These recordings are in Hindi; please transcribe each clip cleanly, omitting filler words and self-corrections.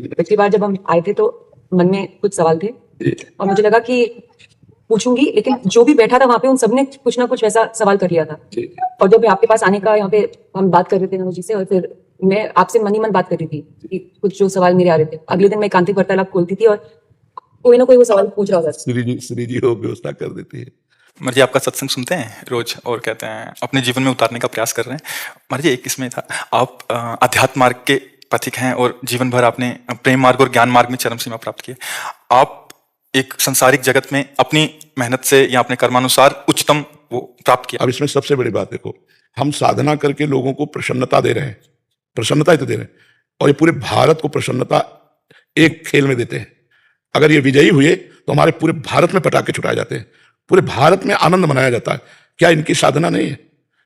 पिछली बार जब हम आए थे तो मन में कुछ सवाल थे और मुझे लगा कि पूछूंगी, लेकिन जो भी बैठा था वहां पे उन सबने कुछ ना कुछ वैसा सवाल कर लिया था। और जब मैं आपके पास आने का यहाँ पे हम बात कर रहे थे नवोजी से, और फिर मैं आपसे मन ही मन बात कर रही थी कि कुछ जो सवाल मेरे आ रहे थे, अगले दिन मैं एकांतिक वार्तालाप खोलती थी और कोई ना कोई वो सवाल पूछ रहा था। श्री जी हो व्यवस्था कर देती है। मर्जी आपका सत्संग सुनते हैं रोज और कहते हैं अपने जीवन में उतारने का प्रयास कर रहे हैं। मर्जी एक इसमें था, आप अध्यात्म मार्ग के पथिक हैं और जीवन भर आपने प्रेम मार्ग और ज्ञान मार्ग में चरम सीमा प्राप्त की। आप एक संसारिक जगत में अपनी मेहनत से या अपने कर्मानुसार उच्चतम वो प्राप्त किया। अब इसमें सबसे बड़ी बात देखो, हम साधना करके लोगों को प्रसन्नता दे रहे हैं, प्रसन्नता ही तो दे रहे हैं, और ये पूरे भारत को प्रसन्नता एक खेल में देते हैं। अगर ये विजयी हुए तो हमारे पूरे भारत में पटाखे छुटाए जाते हैं, पूरे भारत में आनंद मनाया जाता है। क्या इनकी साधना नहीं है?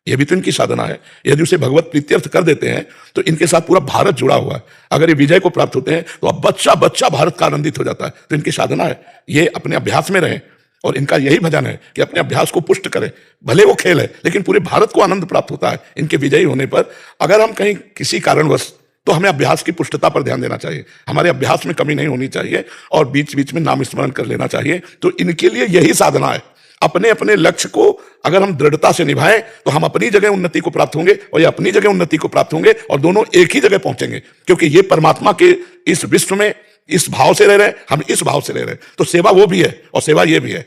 ये भी तो इनकी साधना है। यदि उसे भगवत प्रीत्यर्थ कर देते हैं तो इनके साथ पूरा भारत जुड़ा हुआ है। अगर ये विजय को प्राप्त होते हैं तो अब बच्चा बच्चा भारत का आनंदित हो जाता है। तो इनकी साधना है, ये अपने अभ्यास में रहें और इनका यही भजन है कि अपने अभ्यास को पुष्ट करें। भले वो खेल है लेकिन पूरे भारत को आनंद प्राप्त होता है इनके विजयी होने पर। अगर हम कहीं किसी कारणवश, तो हमें अभ्यास की पुष्टता पर ध्यान देना चाहिए, हमारे अभ्यास में कमी नहीं होनी चाहिए और बीच बीच में नाम स्मरण कर लेना चाहिए। तो इनके लिए यही साधना है। अपने अपने लक्ष्य को अगर हम दृढ़ता से निभाएं तो हम अपनी जगह उन्नति को प्राप्त होंगे और ये अपनी जगह उन्नति को प्राप्त होंगे और दोनों एक ही जगह पहुंचेंगे, क्योंकि ये परमात्मा के इस विश्व में इस भाव से रह रहे हैं, हम इस भाव से रह रहे हैं। तो सेवा वो भी है और सेवा ये भी है।